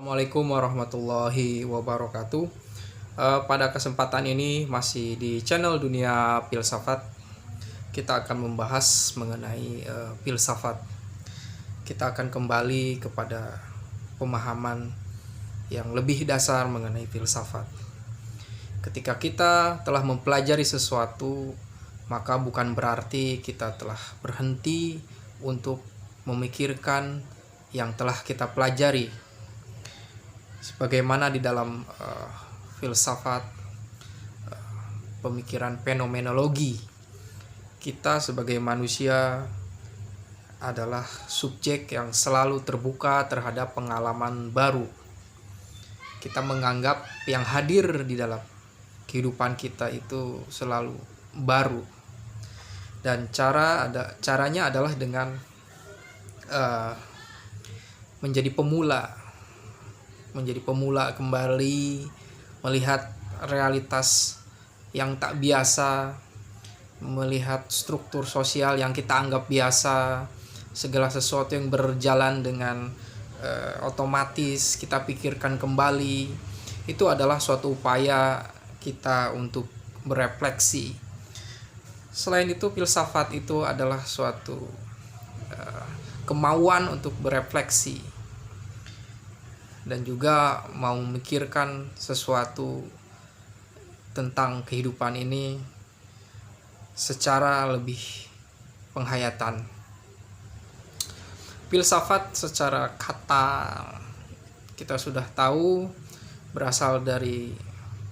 Assalamualaikum warahmatullahi wabarakatuh. Pada kesempatan ini masih di channel Dunia Filsafat, kita akan membahas mengenai filsafat. Kita akan kembali kepada pemahaman yang lebih dasar mengenai filsafat. Ketika kita telah mempelajari sesuatu, maka bukan berarti kita telah berhenti untuk memikirkan yang telah kita pelajari. Sebagaimana di dalam filsafat pemikiran fenomenologi, kita sebagai manusia adalah subjek yang selalu terbuka terhadap pengalaman baru. Kita menganggap yang hadir di dalam kehidupan kita itu selalu baru, dan caranya adalah dengan menjadi pemula kembali, melihat realitas yang tak biasa, melihat struktur sosial yang kita anggap biasa, segala sesuatu yang berjalan dengan otomatis kita pikirkan kembali. Itu adalah suatu upaya kita untuk berefleksi. Selain itu, filsafat itu adalah suatu kemauan untuk berefleksi dan juga mau memikirkan sesuatu tentang kehidupan ini secara lebih penghayatan. Filsafat secara kata kita sudah tahu berasal dari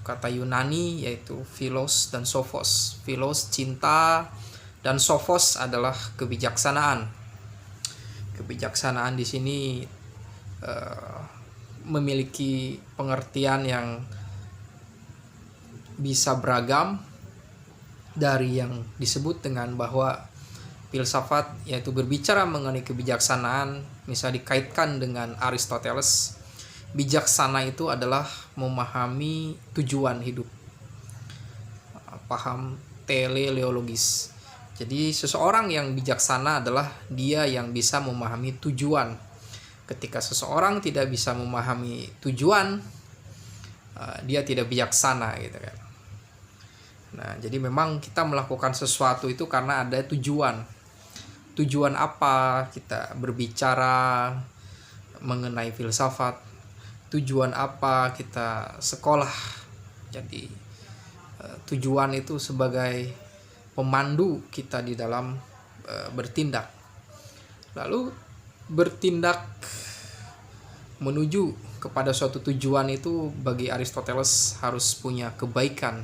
kata Yunani, yaitu philos dan sophos. Philos cinta dan sophos adalah kebijaksanaan. Kebijaksanaan di sini memiliki pengertian yang bisa beragam, dari yang disebut dengan bahwa filsafat yaitu berbicara mengenai kebijaksanaan, misalnya dikaitkan dengan Aristoteles. Bijaksana itu adalah memahami tujuan hidup, paham teleologis. Jadi seseorang yang bijaksana adalah dia yang bisa memahami tujuan. Ketika seseorang tidak bisa memahami tujuan, dia tidak bijaksana, gitu kan. Nah, jadi memang kita melakukan sesuatu itu karena ada tujuan. Tujuan apa kita berbicara mengenai filsafat? Tujuan apa kita sekolah? Jadi tujuan itu sebagai pemandu kita di dalam bertindak. Lalu bertindak menuju kepada suatu tujuan itu bagi Aristoteles harus punya kebaikan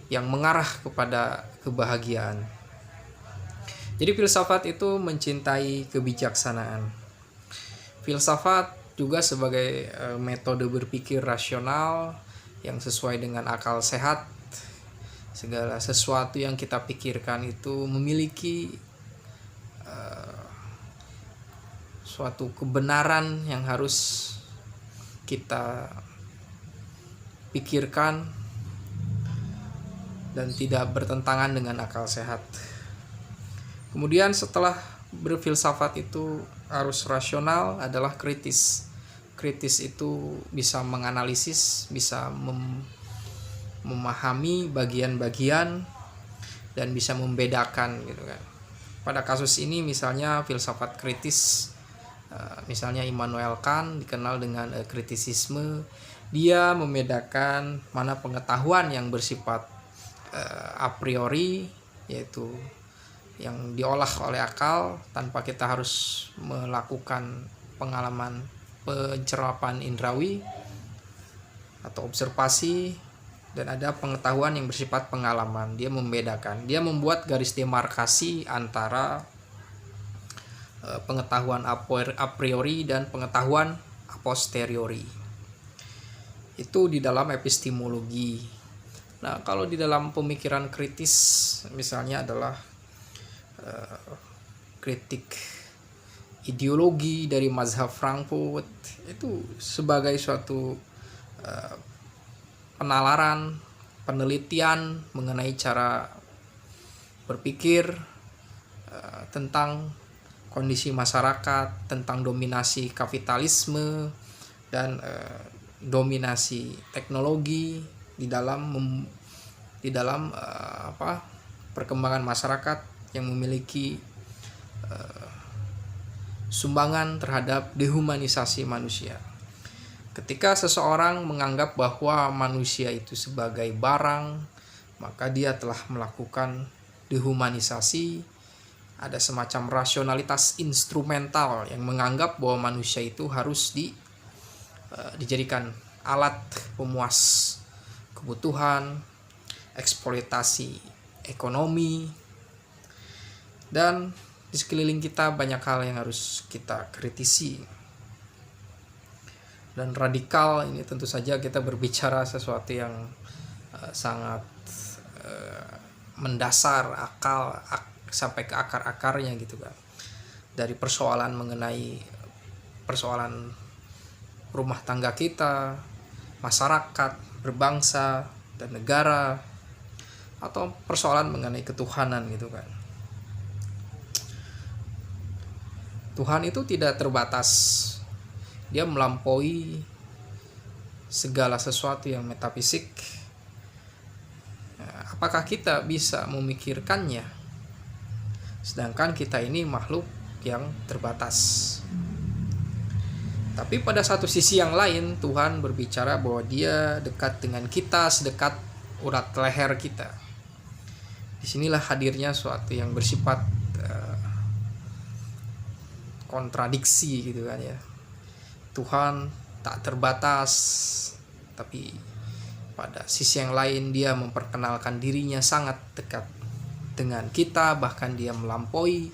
yang mengarah kepada kebahagiaan. Jadi filsafat itu mencintai kebijaksanaan. Filsafat juga sebagai metode berpikir rasional yang sesuai dengan akal sehat. Segala sesuatu yang kita pikirkan itu memiliki suatu kebenaran yang harus kita pikirkan dan tidak bertentangan dengan akal sehat. Kemudian setelah berfilsafat itu harus rasional, adalah kritis. Kritis itu bisa menganalisis, bisa memahami bagian-bagian dan bisa membedakan, gitu kan. Pada kasus ini misalnya filsafat kritis, misalnya Immanuel Kant dikenal dengan kritisisme. Dia membedakan mana pengetahuan yang bersifat a priori, yaitu yang diolah oleh akal tanpa kita harus melakukan pengalaman pencerapan indrawi atau observasi, dan ada pengetahuan yang bersifat pengalaman. Dia membedakan, dia membuat garis demarkasi antara pengetahuan a priori dan pengetahuan a posteriori. Itu di dalam epistemologi. Nah, kalau di dalam pemikiran kritis misalnya adalah kritik ideologi dari mazhab Frankfurt, itu sebagai suatu penalaran, penelitian mengenai cara berpikir tentang kondisi masyarakat, tentang dominasi kapitalisme, dan dominasi teknologi di dalam perkembangan masyarakat yang memiliki sumbangan terhadap dehumanisasi manusia. Ketika seseorang menganggap bahwa manusia itu sebagai barang, maka dia telah melakukan dehumanisasi. Ada semacam rasionalitas instrumental yang menganggap bahwa manusia itu harus dijadikan alat pemuas kebutuhan, eksploitasi ekonomi, dan di sekeliling kita banyak hal yang harus kita kritisi. Dan radikal ini tentu saja kita berbicara sesuatu yang sangat mendasar sampai ke akar-akarnya gitu kan. Dari persoalan mengenai persoalan rumah tangga kita, masyarakat, berbangsa dan negara, atau persoalan mengenai ketuhanan gitu kan. Tuhan itu tidak terbatas. Dia melampaui segala sesuatu yang metafisik. Apakah kita bisa memikirkannya? Sedangkan kita ini makhluk yang terbatas. Tapi pada satu sisi yang lain, Tuhan berbicara bahwa Dia dekat dengan kita sedekat urat leher kita. Disinilah hadirnya suatu yang bersifat kontradiksi gitu kan ya. Tuhan tak terbatas, tapi pada sisi yang lain Dia memperkenalkan dirinya sangat dekat dengan kita, bahkan Dia melampaui,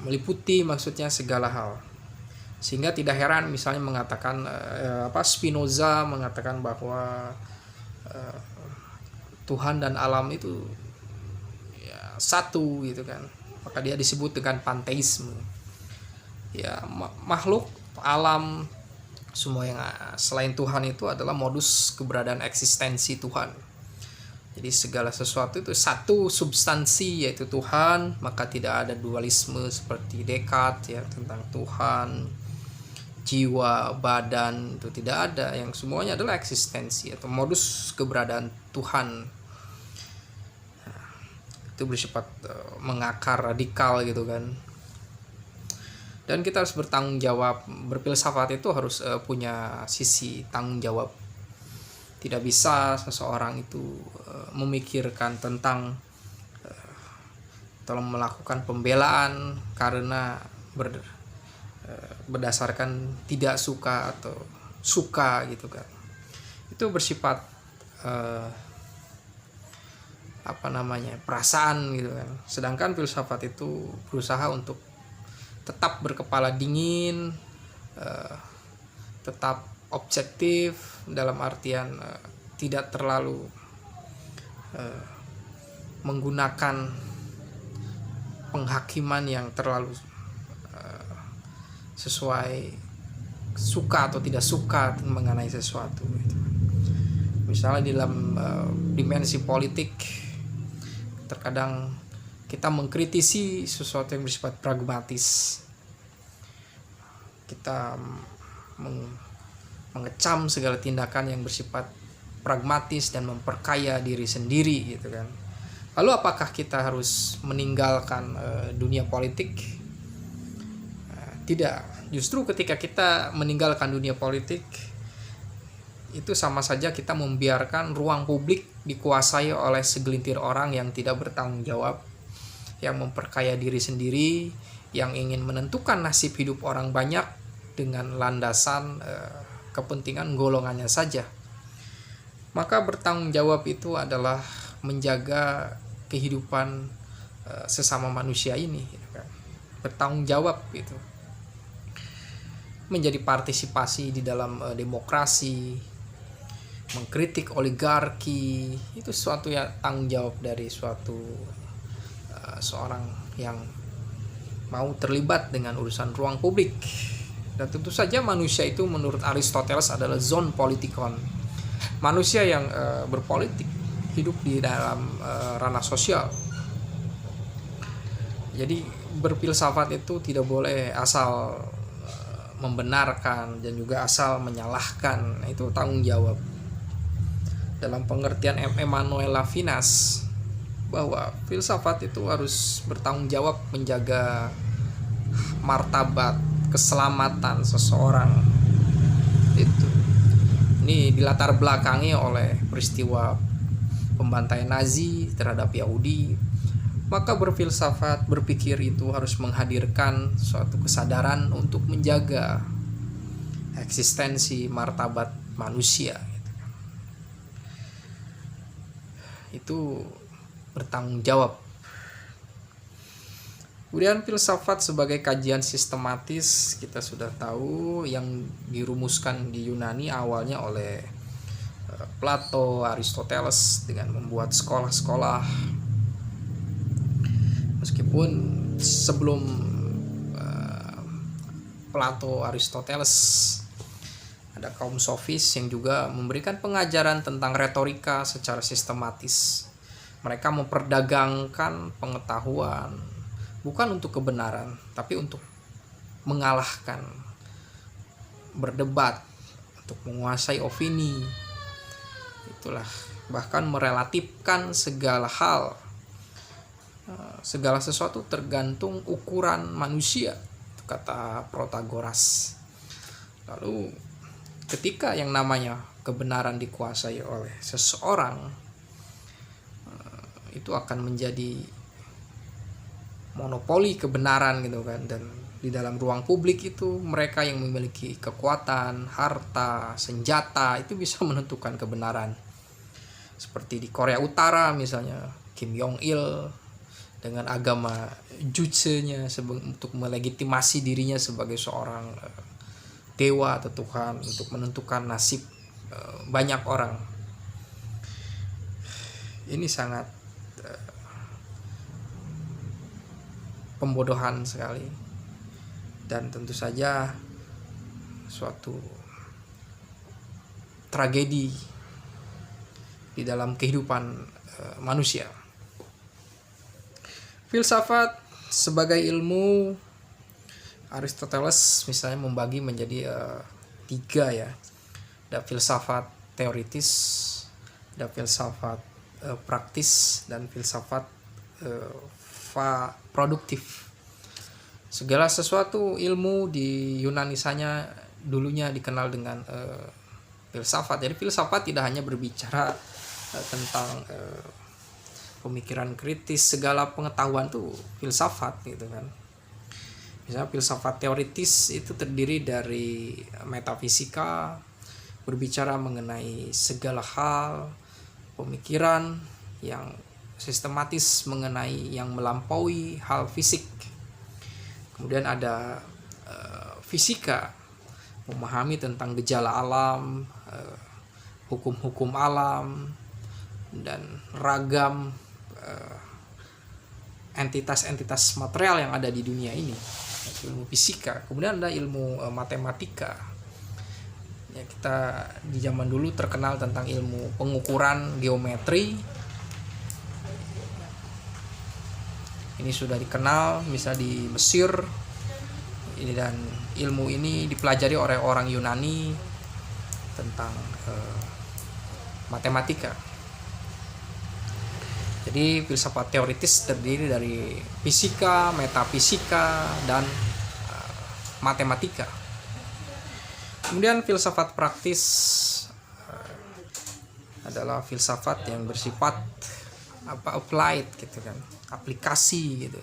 meliputi maksudnya segala hal. Sehingga tidak heran misalnya mengatakan Spinoza mengatakan bahwa Tuhan dan alam itu ya satu gitu kan. Maka dia disebut dengan panteisme. Ya, makhluk, alam, semua yang selain Tuhan itu adalah modus keberadaan eksistensi Tuhan. Jadi segala sesuatu itu satu substansi, yaitu Tuhan, maka tidak ada dualisme seperti Descartes ya tentang Tuhan, jiwa, badan, itu tidak ada. Yang semuanya adalah eksistensi atau modus keberadaan Tuhan. Itu bersifat mengakar radikal gitu kan. Dan kita harus bertanggung jawab. Berfilsafat itu harus punya sisi tanggung jawab. Tidak bisa seseorang itu memikirkan tentang atau melakukan pembelaan karena berdasarkan tidak suka atau suka gitu kan. Itu bersifat perasaan gitu kan. Sedangkan filsafat itu berusaha untuk tetap berkepala dingin, tetap objektif dalam artian tidak terlalu menggunakan penghakiman yang terlalu sesuai suka atau tidak suka mengenai sesuatu gitu. Misalnya di dalam dimensi politik terkadang kita mengkritisi sesuatu yang bersifat pragmatis. Kita mengecam segala tindakan yang bersifat pragmatis dan memperkaya diri sendiri gitu kan. Lalu apakah kita harus meninggalkan dunia politik? Tidak. Justru ketika kita meninggalkan dunia politik, itu sama saja kita membiarkan ruang publik dikuasai oleh segelintir orang yang tidak bertanggung jawab, yang memperkaya diri sendiri, yang ingin menentukan nasib hidup orang banyak dengan landasan kepentingan golongannya saja. Maka bertanggung jawab itu adalah menjaga kehidupan sesama manusia ini gitu kan. Bertanggung jawab gitu. Menjadi partisipasi di dalam demokrasi, mengkritik oligarki, itu suatu ya tanggung jawab dari suatu seorang yang mau terlibat dengan urusan ruang publik. Dan tentu saja manusia itu menurut Aristoteles adalah zoon politikon. Manusia yang berpolitik, hidup di dalam ranah sosial. Jadi berfilsafat itu tidak boleh asal membenarkan dan juga asal menyalahkan. Nah, itu tanggung jawab. Dalam pengertian Emmanuel Levinas, bahwa filsafat itu harus bertanggung jawab menjaga martabat keselamatan seseorang. Itu ini dilatar belakangi oleh peristiwa pembantaian Nazi terhadap Yahudi. Maka berfilsafat, berpikir itu harus menghadirkan suatu kesadaran untuk menjaga eksistensi martabat manusia. Itu bertanggung jawab. Kemudian filsafat sebagai kajian sistematis, kita sudah tahu yang dirumuskan di Yunani awalnya oleh Plato, Aristoteles dengan membuat sekolah-sekolah. Meskipun sebelum Plato, Aristoteles, ada kaum sofis yang juga memberikan pengajaran tentang retorika secara sistematis. Mereka memperdagangkan pengetahuan bukan untuk kebenaran, tapi untuk mengalahkan, berdebat, untuk menguasai opini. Itulah, bahkan merelatifkan segala hal. Segala sesuatu tergantung ukuran manusia, kata Protagoras. Lalu ketika yang namanya kebenaran dikuasai oleh seseorang, itu akan menjadi monopoli kebenaran gitu kan. Dan di dalam ruang publik itu mereka yang memiliki kekuatan, harta, senjata itu bisa menentukan kebenaran. Seperti di Korea Utara misalnya, Kim Jong Il dengan agama Juche-nya untuk melegitimasi dirinya sebagai seorang dewa atau Tuhan untuk menentukan nasib banyak orang. Ini sangat pembodohan sekali, dan tentu saja suatu tragedi di dalam kehidupan manusia. Filsafat sebagai ilmu, Aristoteles misalnya membagi menjadi 3 ya. Ada filsafat teoritis, ada filsafat praktis, dan filsafat produktif. Segala sesuatu ilmu di Yunani sana dulunya dikenal dengan filsafat. Jadi filsafat tidak hanya berbicara tentang pemikiran kritis, segala pengetahuan tuh filsafat gitu kan. Misalnya filsafat teoritis itu terdiri dari metafisika, berbicara mengenai segala hal, pemikiran yang sistematis mengenai yang melampaui hal fisik. Kemudian ada fisika, memahami tentang gejala alam, hukum-hukum alam, dan ragam entitas-entitas material yang ada di dunia ini. Ilmu fisika. Kemudian ada ilmu matematika. Ya, kita di zaman dulu terkenal tentang ilmu pengukuran geometri. Ini sudah dikenal misalnya di Mesir. Dan ilmu ini dipelajari oleh orang Yunani tentang matematika. Jadi filsafat teoritis terdiri dari fisika, metafisika, dan matematika. Kemudian filsafat praktis adalah filsafat yang bersifat applied gitu kan, aplikasi gitu.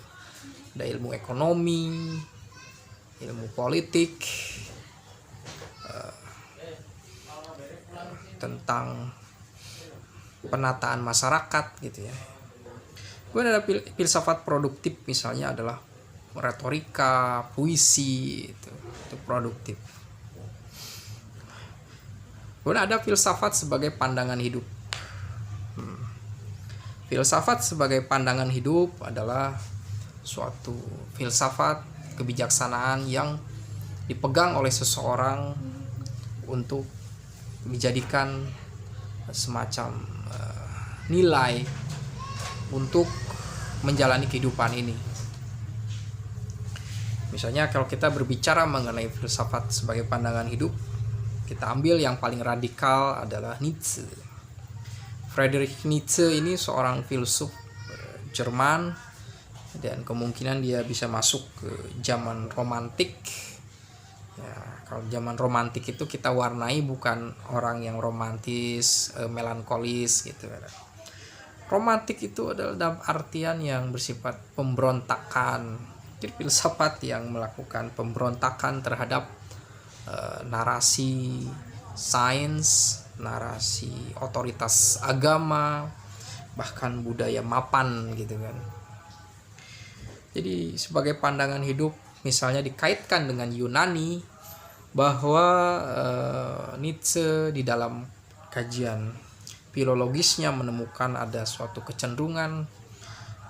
Ada ilmu ekonomi, ilmu politik, tentang penataan masyarakat gitu ya. Kemudian ada filsafat produktif, misalnya adalah retorika, puisi, itu produktif. Kemudian ada filsafat sebagai pandangan hidup. Filsafat sebagai pandangan hidup adalah suatu filsafat kebijaksanaan yang dipegang oleh seseorang untuk dijadikan semacam nilai untuk menjalani kehidupan ini. Misalnya kalau kita berbicara mengenai filsafat sebagai pandangan hidup, kita ambil yang paling radikal adalah Nietzsche. Friedrich Nietzsche ini seorang filsuf Jerman, dan kemungkinan dia bisa masuk ke zaman romantik. Ya, kalau zaman romantik itu kita warnai bukan orang yang romantis, melankolis gitu. Romantik itu adalah dalam artian yang bersifat pemberontakan. Jadi filsafat yang melakukan pemberontakan terhadap narasi sains, narasi otoritas agama, bahkan budaya mapan gitu kan. Jadi sebagai pandangan hidup misalnya dikaitkan dengan Yunani, bahwa Nietzsche di dalam kajian filologisnya menemukan ada suatu kecenderungan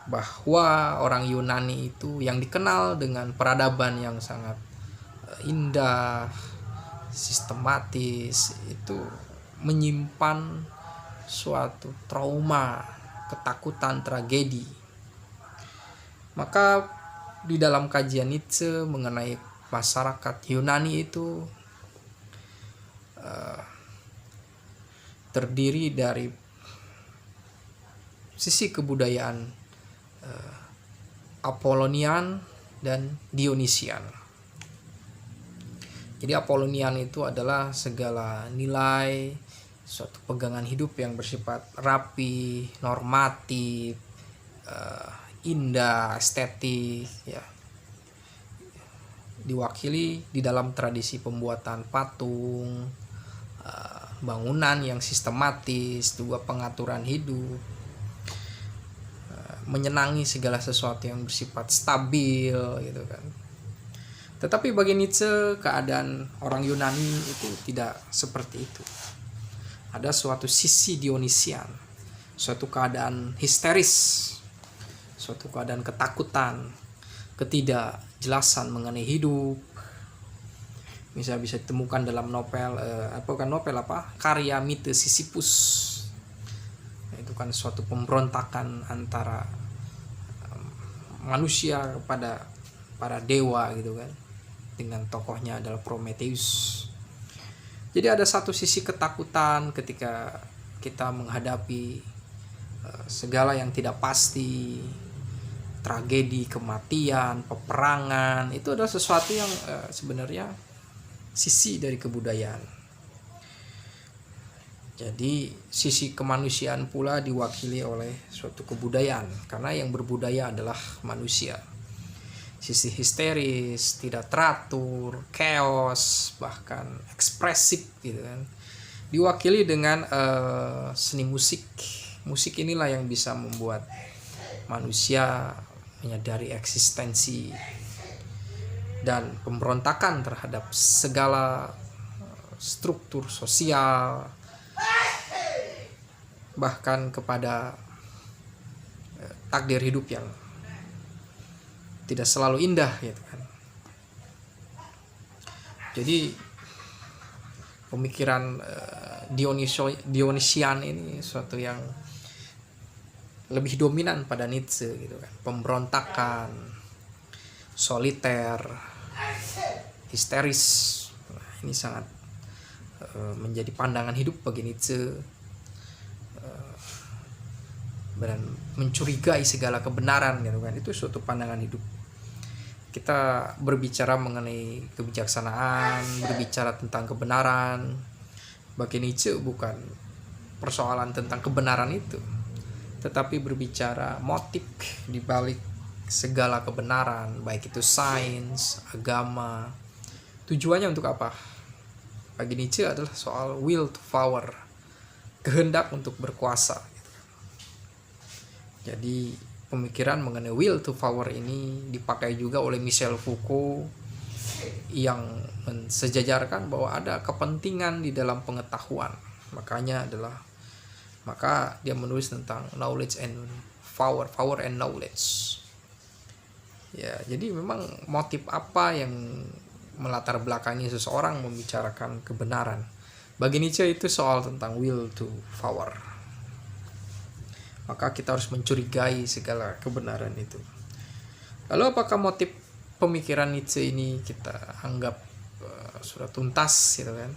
bahwa orang Yunani itu yang dikenal dengan peradaban yang sangat indah, sistematis, itu menyimpan suatu trauma, ketakutan, tragedi. Maka di dalam kajian Nietzsche mengenai masyarakat Yunani itu terdiri dari sisi kebudayaan Apollonian dan Dionysian. Jadi Apollonian itu adalah segala nilai, suatu pegangan hidup yang bersifat rapi, normatif, indah, estetik, ya, diwakili di dalam tradisi pembuatan patung, bangunan yang sistematis, juga pengaturan hidup, menyenangi segala sesuatu yang bersifat stabil gitu kan. Tetapi bagi Nietzsche keadaan orang Yunani itu tidak seperti itu. Ada suatu sisi Dionysian, suatu keadaan histeris, suatu keadaan ketakutan, ketidakjelasan mengenai hidup. Bisa ditemukan dalam novel karya Mite Sisyphus. Itu kan suatu pemberontakan antara manusia kepada para dewa gitu kan, dengan tokohnya adalah Prometheus. Jadi ada satu sisi ketakutan ketika kita menghadapi segala yang tidak pasti, tragedi, kematian, peperangan. Itu adalah sesuatu yang sebenarnya sisi dari kebudayaan. Jadi sisi kemanusiaan pula diwakili oleh suatu kebudayaan, karena yang berbudaya adalah manusia. Sisi histeris, tidak teratur, chaos, bahkan ekspresif gitu kan, diwakili dengan seni musik. Musik inilah yang bisa membuat manusia menyadari eksistensi dan pemberontakan terhadap segala struktur sosial, bahkan kepada takdir hidup yang tidak selalu indah gitu kan. Jadi pemikiran Dionysian ini suatu yang lebih dominan pada Nietzsche gitu kan. Pemberontakan, soliter, histeris. Nah, ini sangat menjadi pandangan hidup bagi Nietzsche, dan mencurigai segala kebenaran gitu kan. Itu suatu pandangan hidup. Kita berbicara mengenai kebijaksanaan, berbicara tentang kebenaran. Bagi Nietzsche bukan persoalan tentang kebenaran itu, tetapi berbicara motif di balik segala kebenaran, baik itu sains, agama. Tujuannya untuk apa? Bagi Nietzsche adalah soal will to power, kehendak untuk berkuasa. Jadi pemikiran mengenai will to power ini dipakai juga oleh Michel Foucault, yang mensejajarkan bahwa ada kepentingan di dalam pengetahuan. Maka dia menulis tentang knowledge and power and knowledge. Ya, jadi memang motif apa yang melatar belakangi seseorang membicarakan kebenaran. Bagi Nietzsche itu soal tentang will to power. Maka kita harus mencurigai segala kebenaran itu. Lalu apakah motif pemikiran Nietzsche ini kita anggap sudah tuntas gitu kan,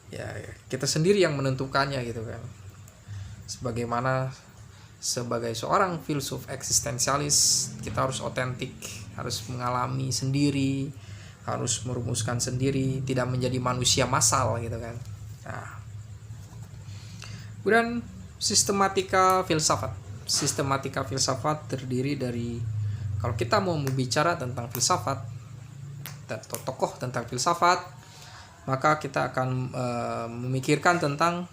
ya kita sendiri yang menentukannya gitu kan. Sebagaimana sebagai seorang filsuf eksistensialis, kita harus otentik, harus mengalami sendiri, harus merumuskan sendiri, tidak menjadi manusia massal gitu kan. Nah, kemudian sistematika filsafat. Sistematika filsafat terdiri dari, kalau kita mau berbicara tentang filsafat dan tokoh tentang filsafat, maka kita akan memikirkan tentang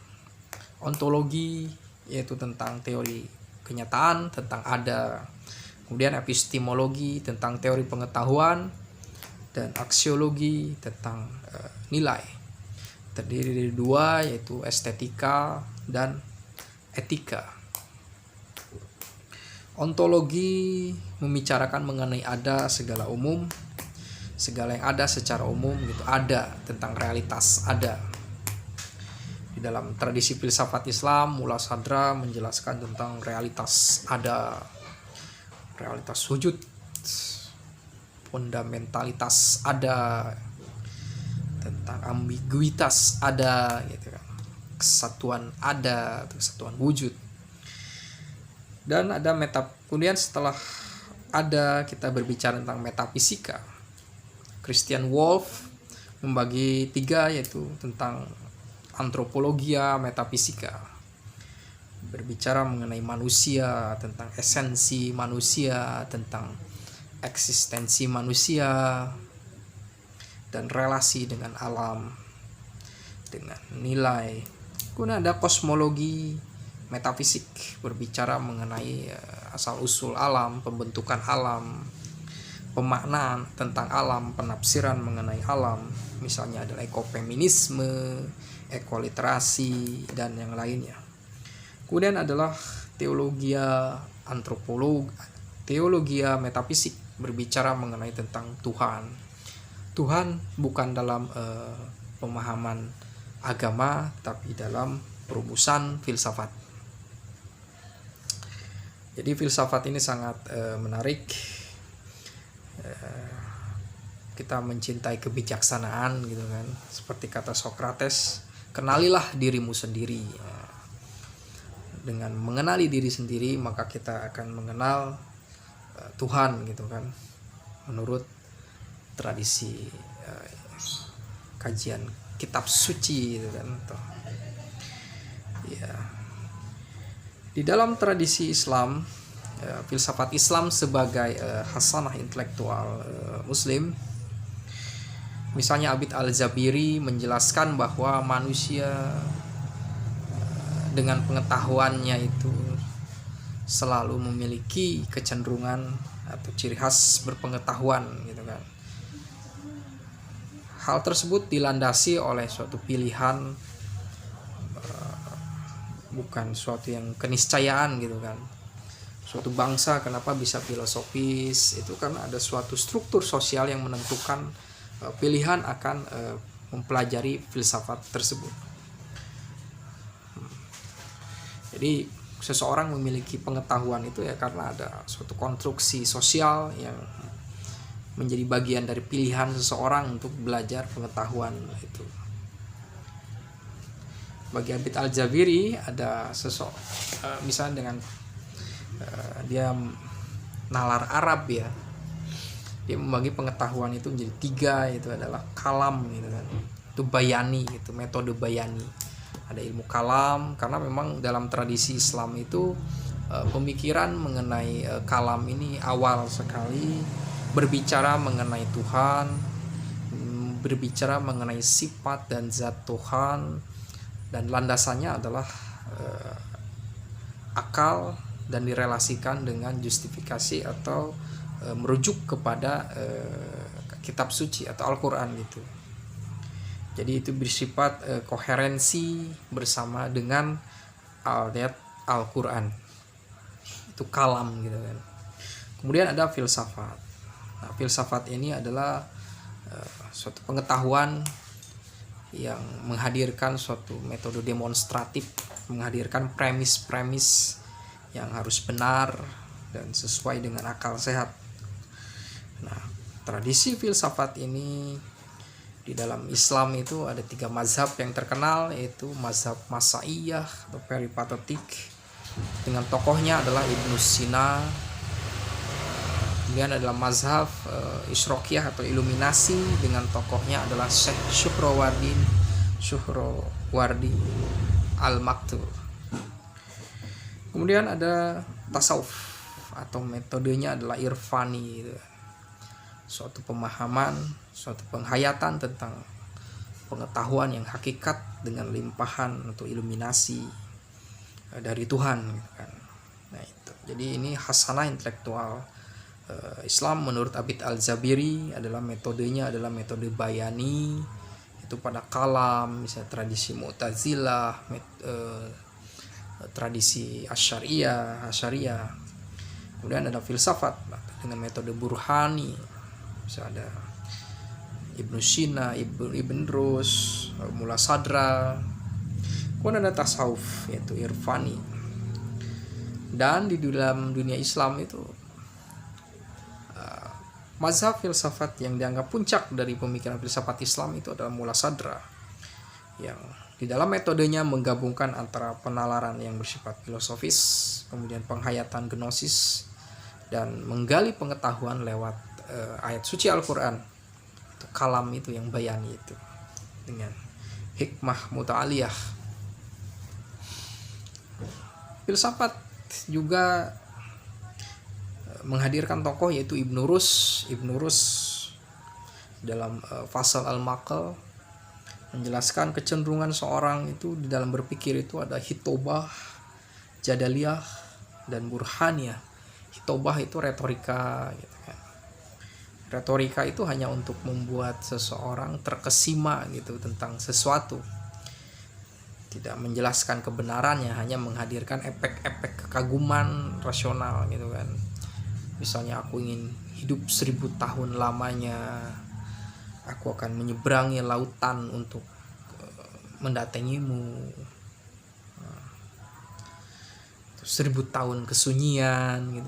ontologi, yaitu tentang teori kenyataan, tentang ada. Kemudian epistemologi, tentang teori pengetahuan, dan aksiologi, tentang nilai. Terdiri dari dua, yaitu estetika dan etika. Ontologi membicarakan mengenai ada segala umum, segala yang ada secara umum gitu, ada tentang realitas ada. Di dalam tradisi filsafat Islam, Mullah Sadra menjelaskan tentang realitas ada, realitas wujud, fundamentalitas ada, tentang ambiguitas ada gitu kan, kesatuan ada, kesatuan wujud. Dan ada kemudian setelah ada, kita berbicara tentang metafisika. Christian Wolff membagi 3, yaitu tentang antropologia, metafisika, berbicara mengenai manusia, tentang esensi manusia, tentang eksistensi manusia, dan relasi dengan alam, dengan nilai. Kemudian ada kosmologi metafisik, berbicara mengenai asal-usul alam, pembentukan alam, pemaknaan tentang alam, penafsiran mengenai alam. Misalnya adalah ekofeminisme, ekoliterasi, dan yang lainnya. Kemudian adalah teologia teologia metafisik, berbicara mengenai tentang Tuhan. Tuhan bukan dalam pemahaman agama, tapi dalam perumusan filsafat. Jadi filsafat ini sangat menarik. Kita mencintai kebijaksanaan gitu kan, seperti kata Socrates, kenalilah dirimu sendiri. Dengan mengenali diri sendiri, maka kita akan mengenal Tuhan gitu kan, menurut tradisi kajian kitab suci gitu kan. Ya. Di dalam tradisi Islam, filsafat Islam sebagai hasanah intelektual Muslim, misalnya Abid Al-Jabiri menjelaskan bahwa manusia dengan pengetahuannya itu selalu memiliki kecenderungan atau ciri khas berpengetahuan gitu kan. Hal tersebut dilandasi oleh suatu pilihan, bukan suatu yang keniscayaan gitu kan. Suatu bangsa kenapa bisa filosofis, itu karena ada suatu struktur sosial yang menentukan pilihan akan mempelajari filsafat tersebut. Jadi seseorang memiliki pengetahuan itu ya karena ada suatu konstruksi sosial yang menjadi bagian dari pilihan seseorang untuk belajar pengetahuan itu. Bagi Abid Al-Jabiri ada misalnya dengan dia nalar Arab ya, dia membagi pengetahuan itu menjadi 3, itu adalah kalam gitu kan, itu bayani gitu, metode bayani. Ada ilmu kalam, karena memang dalam tradisi Islam itu pemikiran mengenai kalam ini awal sekali berbicara mengenai Tuhan, berbicara mengenai sifat dan zat Tuhan, dan landasannya adalah akal dan direlasikan dengan justifikasi atau merujuk kepada kitab suci atau Al-Quran gitu. Jadi itu bersifat koherensi bersama dengan ayat Al-Quran, itu kalam gitu kan. Kemudian ada filsafat. Nah, filsafat ini adalah suatu pengetahuan yang menghadirkan suatu metode demonstratif, menghadirkan premis-premis yang harus benar dan sesuai dengan akal sehat. Nah, tradisi filsafat ini di dalam Islam itu ada 3 mazhab yang terkenal, yaitu mazhab Masaiyah atau peripatetik dengan tokohnya adalah Ibnu Sina. Kemudian adalah mazhab Isyraqiyah atau iluminasi dengan tokohnya adalah Syekh Syuhrawardi Al-Maktoum. Kemudian ada tasawuf atau metodenya adalah irfani, suatu pemahaman, suatu penghayatan tentang pengetahuan yang hakikat dengan limpahan atau iluminasi dari Tuhan, kan. Nah itu. Jadi ini hasanah intelektual Islam menurut Abid Al-Zabiri adalah metodenya adalah metode bayani, itu pada kalam, misalnya tradisi Mu'tazilah, tradisi Asy'ariyah. Kemudian ada filsafat dengan metode Burhani, bisa ada Ibnu Sina, Ibn Rus, Mula Sadra. Kemudian ada tasawuf yaitu irfani. Dan di dalam dunia Islam itu mazhab filsafat yang dianggap puncak dari pemikiran filsafat Islam itu adalah Mula Sadra, yang di dalam metodenya menggabungkan antara penalaran yang bersifat filosofis, kemudian penghayatan gnosis, dan menggali pengetahuan lewat ayat suci Al-Quran, itu kalam itu yang bayani itu dengan hikmah muta'aliyah. Filsafat juga menghadirkan tokoh yaitu Ibn Rus dalam Fasal Al-Maqal menjelaskan kecenderungan seorang itu di dalam berpikir itu ada hitobah, jadaliyah, dan burhaniyah. Hitobah itu retorika gitu kan. Retorika itu hanya untuk membuat seseorang terkesima gitu tentang sesuatu, tidak menjelaskan kebenarannya, hanya menghadirkan efek-efek kekaguman rasional gitu kan. Misalnya aku ingin hidup 1000 tahun lamanya, aku akan menyeberangi lautan untuk mendatangimu, 1000 tahun kesunyian gitu